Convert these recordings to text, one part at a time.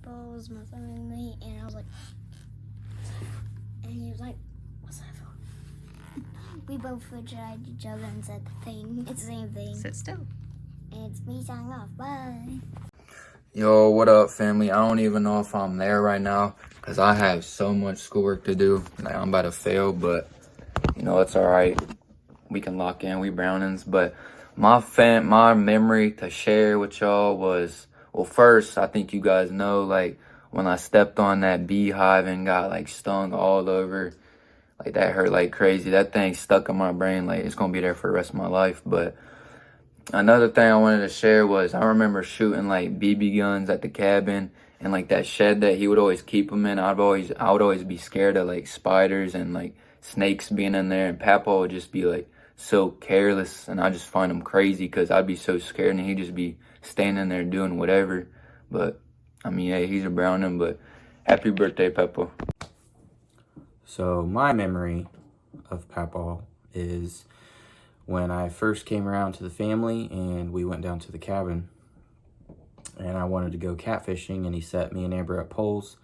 Papaw was messing with me, and I was like, and he was like, what's that for? We both looked at each other and said the thing. It's the same thing. Sit still. And it's me signing off. Bye. Yo, what up, family? I don't even know if I'm there right now because I have so much schoolwork to do. Like, I'm about to fail, but you know, it's all right. We can lock in. We Brownings. But my memory to share with y'all was, well, first, I think you guys know, like, when I stepped on that beehive and got, like, stung all over. Like, that hurt like crazy. That thing stuck in my brain. Like, it's going to be there for the rest of my life. But another thing I wanted to share was I remember shooting, like, BB guns at the cabin. And, like, that shed that he would always keep them in, I would always be scared of, like, spiders and, like, snakes being in there. And Papaw would just be, like, so careless. And I just find him crazy because I'd be so scared. And he'd just be standing there doing whatever. But, I mean, yeah, he's a Browning. But happy birthday, Papaw. So my memory of Papaw is when I first came around to the family and we went down to the cabin and I wanted to go catfishing, and he set me and Amber up poles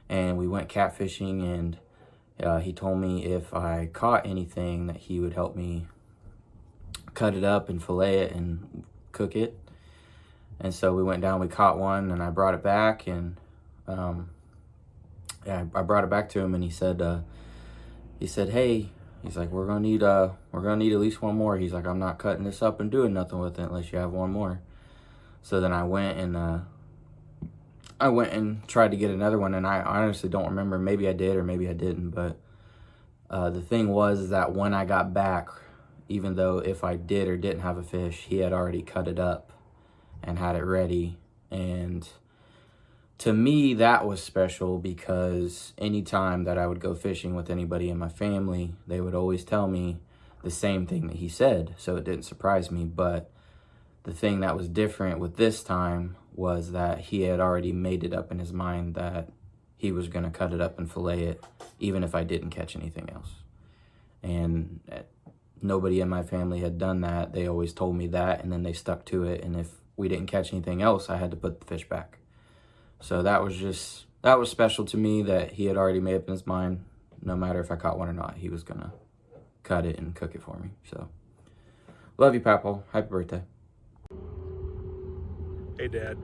and we went catfishing, and he told me if I caught anything that he would help me cut it up and fillet it and cook it. And so we went down, we caught one, and I brought it back, and I brought it back to him, and he said, hey, he's like, we're gonna need at least one more. He's like, I'm not cutting this up and doing nothing with it unless you have one more. So then I went and tried to get another one, and I honestly don't remember. Maybe I did or maybe I didn't, but the thing was that when I got back, even though if I did or didn't have a fish, he had already cut it up and had it ready. And to me, that was special because anytime that I would go fishing with anybody in my family, they would always tell me the same thing that he said. So it didn't surprise me. But the thing that was different with this time was that he had already made it up in his mind that he was going to cut it up and fillet it, even if I didn't catch anything else. And nobody in my family had done that. They always told me that, and then they stuck to it. And if we didn't catch anything else, I had to put the fish back. So that was special to me that he had already made up in his mind, no matter if I caught one or not, he was gonna cut it and cook it for me. So, love you, Papaw. Happy birthday. Hey, Dad.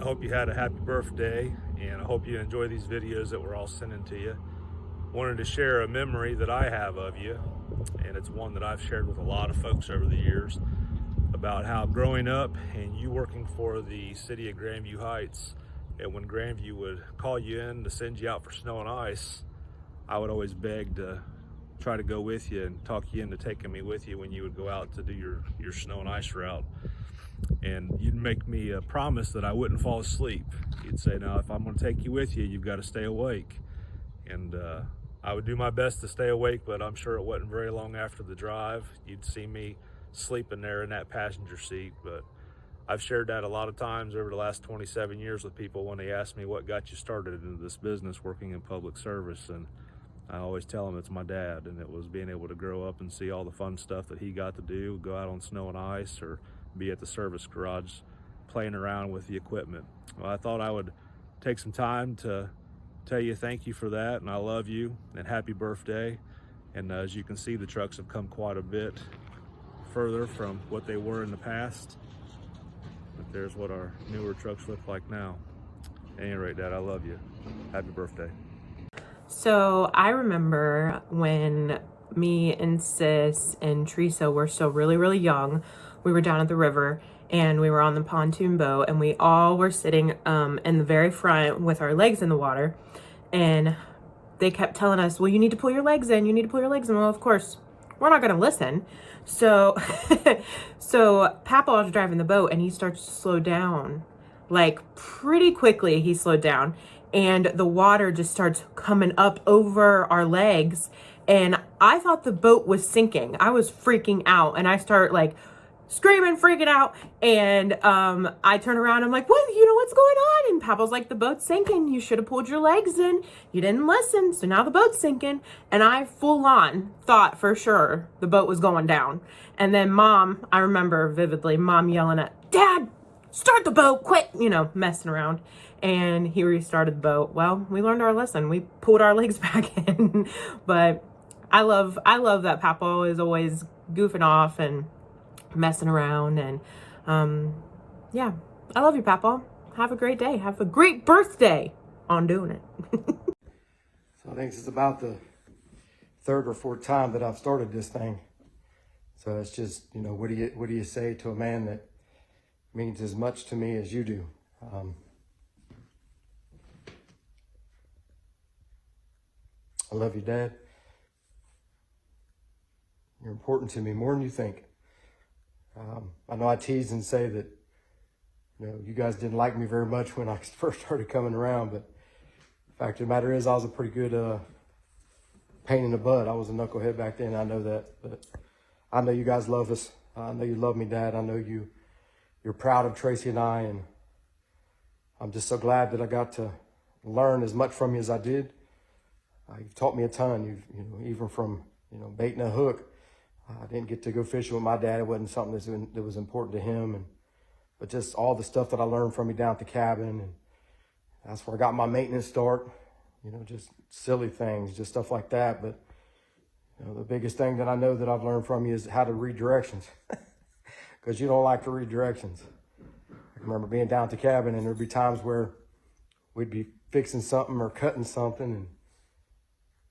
I hope you had a happy birthday, and I hope you enjoy these videos that we're all sending to you. Wanted to share a memory that I have of you, and it's one that I've shared with a lot of folks over the years, about how growing up and you working for the city of Grandview Heights, and when Grandview would call you in to send you out for snow and ice, I would always beg to try to go with you and talk you into taking me with you when you would go out to do your snow and ice route. And you'd make me a promise that I wouldn't fall asleep. You'd say, now, if I'm gonna take you with you, you've got to stay awake. And I would do my best to stay awake, but I'm sure it wasn't very long after the drive. You'd see me sleeping there in that passenger seat. But I've shared that a lot of times over the last 27 years with people when they ask me what got you started into this business working in public service. And I always tell them it's my dad, and it was being able to grow up and see all the fun stuff that he got to do, go out on snow and ice or be at the service garage playing around with the equipment. Well, I thought I would take some time to tell you thank you for that, and I love you, and happy birthday. And as you can see, the trucks have come quite a bit further from what they were in the past. But there's what our newer trucks look like now. At any rate, Dad, I love you. Happy birthday. So I remember when me and Sis and Teresa were still really, really young, we were down at the river and we were on the pontoon boat, and we all were sitting in the very front with our legs in the water. And they kept telling us, well, you need to pull your legs in. You need to pull your legs in. Well, of course, we're not going to listen. So, so Papaw's driving the boat, and he starts to slow down. Like, pretty quickly, he slowed down. And the water just starts coming up over our legs. And I thought the boat was sinking. I was freaking out. And I start, like, screaming, freaking out. And I turn around. I'm like, what? You know what's going on? And Papaw's like, the boat's sinking. You should have pulled your legs in. You didn't listen. So now the boat's sinking. And I full on thought for sure the boat was going down. And then Mom, I remember vividly, Mom yelling at Dad, start the boat, quit, you know, messing around. and he restarted the boat. Well, we learned our lesson. We pulled our legs back in. But I love that Papaw is always goofing off and messing around. And yeah, I love you, Papaw. Have a great day. Have a great birthday on doing it. So I think this is about the third or fourth time that I've started this thing. So it's just, you know, what do you say to a man that means as much to me as you do? I love you, Dad. You're important to me more than you think. I know I tease and say that, you know, you guys didn't like me very much when I first started coming around, but the fact of the matter is I was a pretty good pain in the butt. I was a knucklehead back then. I know that, but I know you guys love us. I know you love me, Dad. I know you're proud of Tracy and I, and I'm just so glad that I got to learn as much from you as I did. You've taught me a ton. You know, even from, you know, baiting a hook. I didn't get to go fishing with my dad. It wasn't something that was important to him, but just all the stuff that I learned from you down at the cabin, and that's where I got my maintenance start. You know, just silly things, just stuff like that. But you know, the biggest thing that I know that I've learned from you is how to read directions, because you don't like to read directions. I remember being down at the cabin, and there'd be times where we'd be fixing something or cutting something, and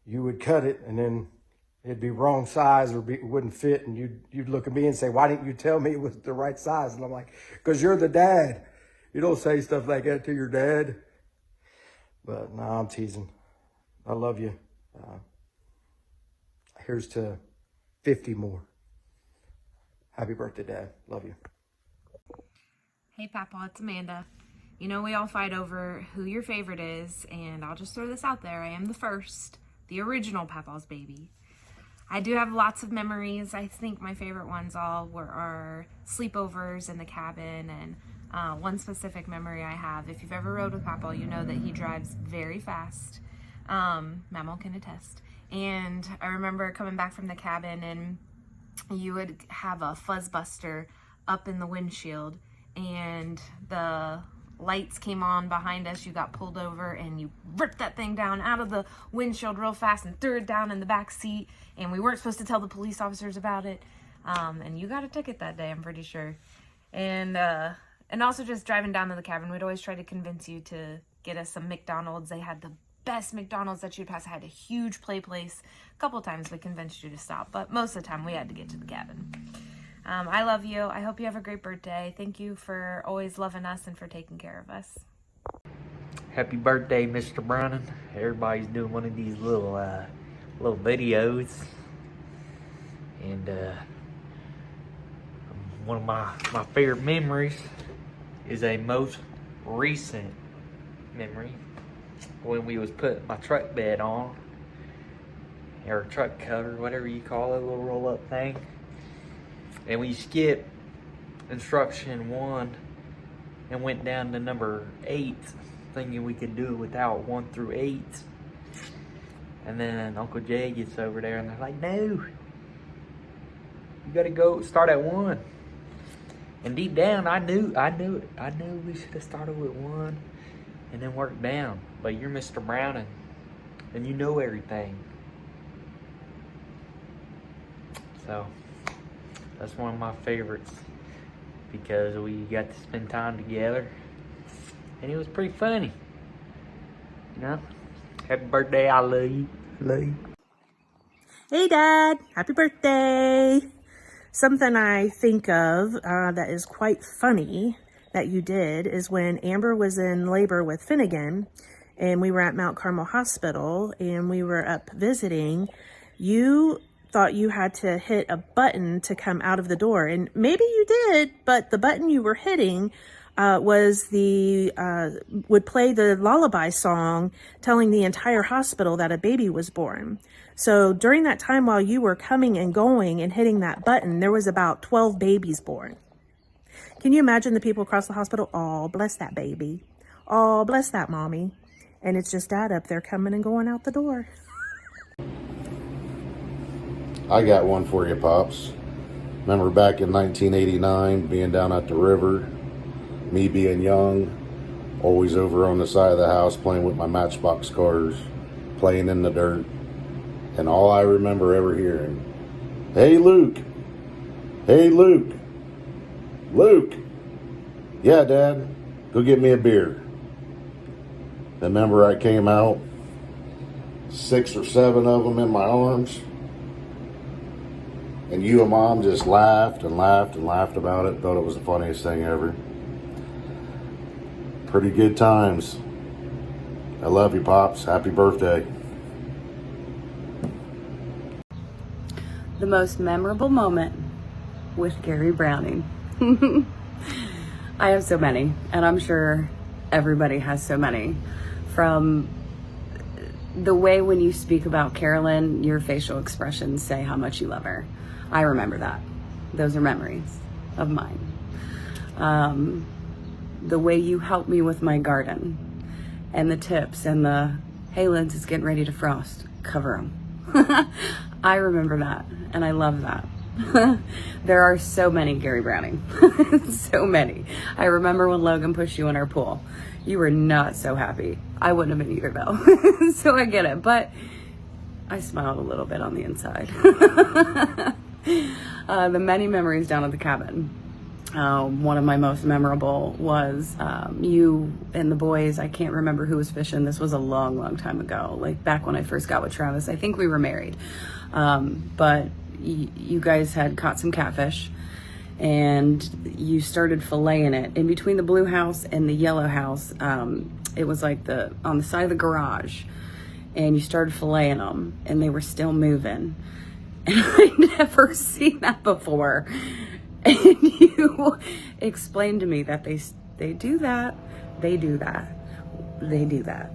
you would cut it, and then it'd be wrong size or wouldn't fit, and you'd look at me and say, "Why didn't you tell me it was the right size?" And I'm like, "Because you're the dad. You don't say stuff like that to your dad." But no, I'm teasing. I love you. Here's to 50 more. Happy birthday, Dad. Love you. Hey, Papaw, it's Amanda. You know we all fight over who your favorite is, and I'll just throw this out there. I am the first, the original Papaw's baby. I do have lots of memories. I think my favorite ones all were our sleepovers in the cabin, and one specific memory I have, if you've ever rode with Papaw, you know that he drives very fast. Mammal can attest. And I remember coming back from the cabin, and you would have a fuzz buster up in the windshield, and the lights came on behind us. You got pulled over, and you ripped that thing down out of the windshield real fast and threw it down in the back seat, and we weren't supposed to tell the police officers about it. And you got a ticket that day, I'm pretty sure. And also just driving down to the cabin, we'd always try to convince you to get us some McDonald's. They had the best McDonald's that you'd pass. I had a huge play place. A couple times we convinced you to stop, but most of the time we had to get to the cabin. I love you. I hope you have a great birthday. Thank you for always loving us and for taking care of us. Happy birthday, Mr. Brannon. Everybody's doing one of these little videos. And one of my favorite memories is a most recent memory when we was putting my truck bed on, or truck cover, whatever you call it, a little roll-up thing. And we skipped instruction 1 and went down to number 8, thinking we could do it without 1 through 8. And then Uncle Jay gets over there and they're like, "No, you gotta go start at 1. And deep down, I knew it. I knew we should have started with 1 and then worked down. But you're Mr. Browning, and you know everything. So that's one of my favorites, because we got to spend time together, and it was pretty funny. You know? Happy birthday, I love you. Love you. Hey, Dad. Happy birthday. Something I think of that is quite funny that you did is when Amber was in labor with Finnegan, and we were at Mount Carmel Hospital, and we were up visiting, you thought you had to hit a button to come out of the door. And maybe you did, but the button you were hitting was would play the lullaby song telling the entire hospital that a baby was born. So during that time while you were coming and going and hitting that button, there was about 12 babies born. Can you imagine the people across the hospital? Oh, bless that baby. Oh, bless that mommy. And it's just Dad up there coming and going out the door. I got one for you, Pops. Remember back in 1989, being down at the river, me being young, Always over on the side of the house playing with my Matchbox cars, playing in the dirt. And all I remember ever hearing, "Hey Luke, hey Luke, Luke, yeah Dad, go get me a beer." Remember I came out, 6 or 7 of them in my arms, and you and Mom just laughed and laughed and laughed about it, thought it was the funniest thing ever. Pretty good times. I love you, Pops. Happy birthday. The most memorable moment with Gary Browning. I have so many, and I'm sure everybody has so many. From the way when you speak about Carolyn, your facial expressions say how much you love her. I remember that. Those are memories of mine. The way you helped me with my garden, and the tips, and the, "Hey, Linz, it's getting ready to frost. Cover them." I remember that, and I love that. There are so many Gary Browning. So many. I remember when Logan pushed you in our pool. You were not so happy. I wouldn't have been either, though. So I get it, but I smiled a little bit on the inside. The many memories down at the cabin. One of my most memorable was you and the boys. I can't remember who was fishing. This was a long, long time ago, like back when I first got with Travis. I think we were married. But you guys had caught some catfish, and you started filleting it in between the blue house and the yellow house. It was like on the side of the garage, and you started filleting them, and they were still moving. And I'd never seen that before. And you explained to me that they do that. They do that. They do that.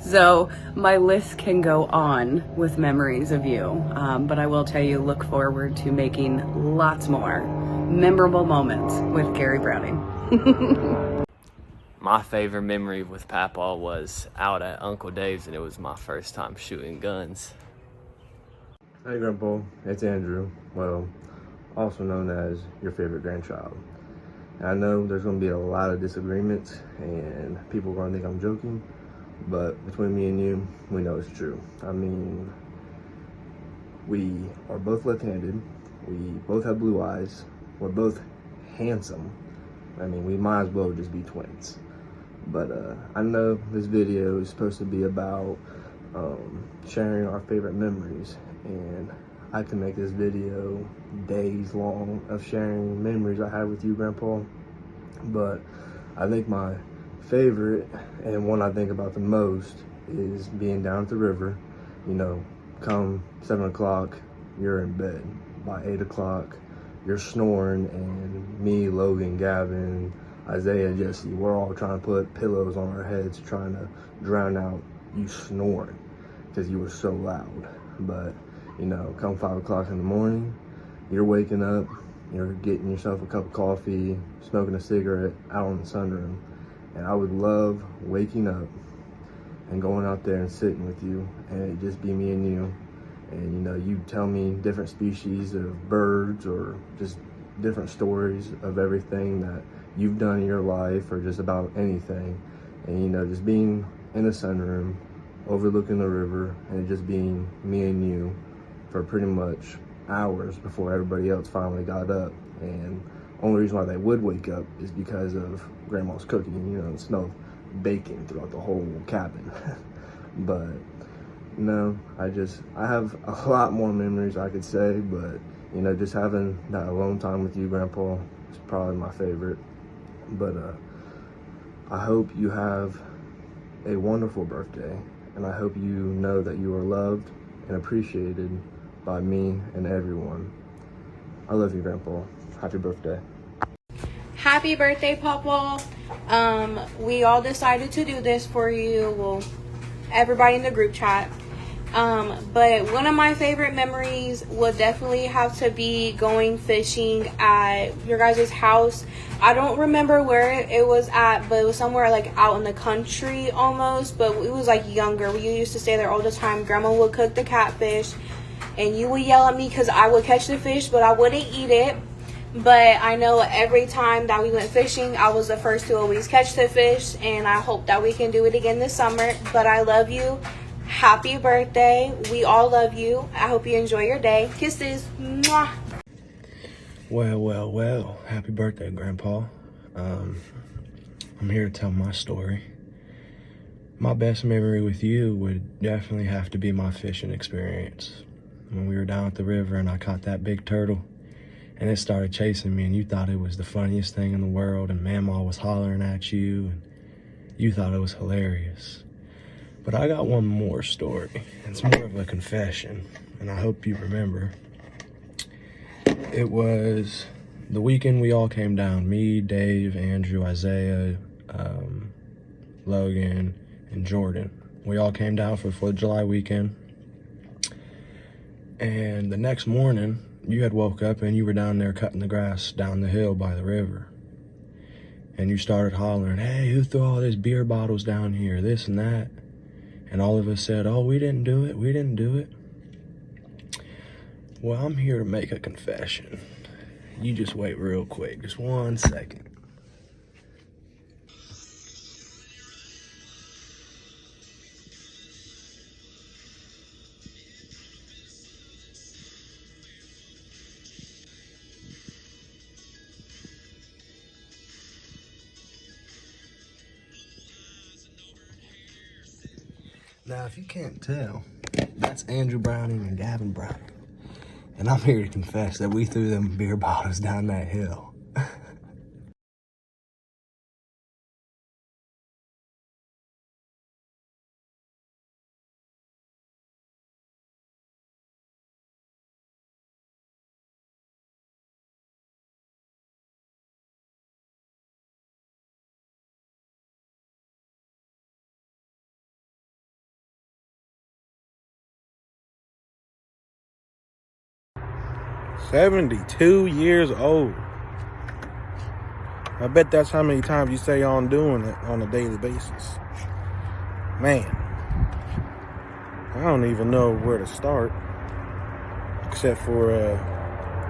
So my list can go on with memories of you. But I will tell you, look forward to making lots more memorable moments with Gary Browning. My favorite memory with Papaw was out at Uncle Dave's, and it was my first time shooting guns. Hey Grandpa, it's Andrew, well, also known as your favorite grandchild. I know there's going to be a lot of disagreements and people are going to think I'm joking, but between me and you, we know it's true. I mean, we are both left-handed, we both have blue eyes, we're both handsome. I mean, we might as well just be twins. But I know this video is supposed to be about sharing our favorite memories, and I can make this video days long of sharing memories I have with you, Grandpa. But I think my favorite, and one I think about the most, is being down at the river. You know, come 7 o'clock, you're in bed. By 8 o'clock, you're snoring, and me, Logan, Gavin, Isaiah, Jesse, we're all trying to put pillows on our heads, trying to drown out you snoring because you were so loud. But, you know, come 5 o'clock in the morning, you're waking up, you're getting yourself a cup of coffee, smoking a cigarette out in the sunroom. And I would love waking up and going out there and sitting with you, and it'd just be me and you. And, you know, you tell me different species of birds or just different stories of everything that you've done in your life or just about anything. And, you know, just being in the sunroom, overlooking the river, and just being me and you for pretty much hours before everybody else finally got up. And only reason why they would wake up is because of Grandma's cooking. You know, the smell of bacon throughout the whole cabin. But no, I have a lot more memories I could say, but, you know, just having that alone time with you, Grandpa, is probably my favorite. But I hope you have a wonderful birthday, and I hope you know that you are loved and appreciated by me and everyone. I love you, Grandpa. Happy birthday. Happy birthday, Papaw. We all decided to do this for you. Well, everybody in the group chat. But one of my favorite memories would definitely have to be going fishing at your guys' house. I don't remember where it was at, but it was somewhere like out in the country almost, but it was like younger. We used to stay there all the time. Grandma would cook the catfish, and you would yell at me because I would catch the fish, but I wouldn't eat it. but I know every time that we went fishing, I was the first to always catch the fish, and I hope that we can do it again this summer. But I love you. Happy birthday. We all love you. I hope you enjoy your day. Kisses. Mwah. Well. Happy birthday, Grandpa. I'm here to tell my story. My best memory with you would definitely have to be my fishing experience. When we were down at the river and I caught that big turtle and it started chasing me and you thought it was the funniest thing in the world and Mamaw was hollering at you and you thought it was hilarious. But I got one more story. It's more of a confession and I hope you remember. It was the weekend we all came down, me, Dave, Andrew, Isaiah, Logan, and Jordan. We all came down for the 4th of July weekend. And the next morning, you had woke up and you were down there cutting the grass down the hill by the river. And you started hollering, hey, who threw all these beer bottles down here, this and that? And all of us said, oh, we didn't do it, we didn't do it. Well, I'm here to make a confession. You just wait real quick, just 1 second. Now, if you can't tell, that's Andrew Browning and Gavin Browning. And I'm here to confess that we threw them beer bottles down that hill. "72 years old. I bet that's how many times you say on doing it on a daily basis. Man, I don't even know where to start. Except for,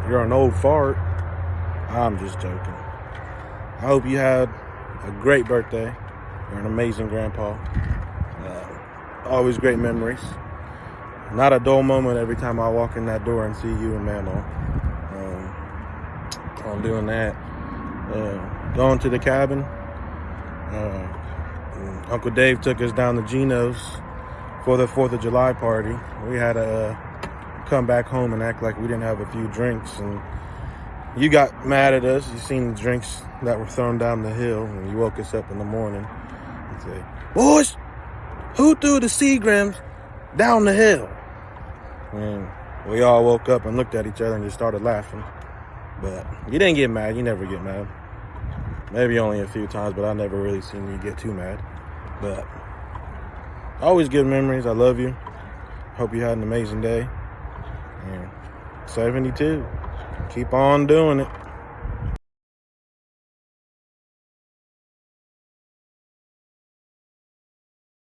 you're an old fart. I'm just joking. I hope you had a great birthday. You're an amazing grandpa. Always great memories. Not a dull moment every time I walk in that door and see you and Mamaw. On doing that. Going to the cabin. Uncle Dave took us down to Gino's for the 4th of July party. We had to come back home and act like we didn't have a few drinks. And you got mad at us. You seen the drinks that were thrown down the hill. And you woke us up in the morning and said, boys, who threw the Seagrams down the hill? And we all woke up and looked at each other and just started laughing. But you didn't get mad. You never get mad. Maybe only a few times, but I never really seen you get too mad. But always good memories. I love you. Hope you had an amazing day. And 72. Keep on doing it.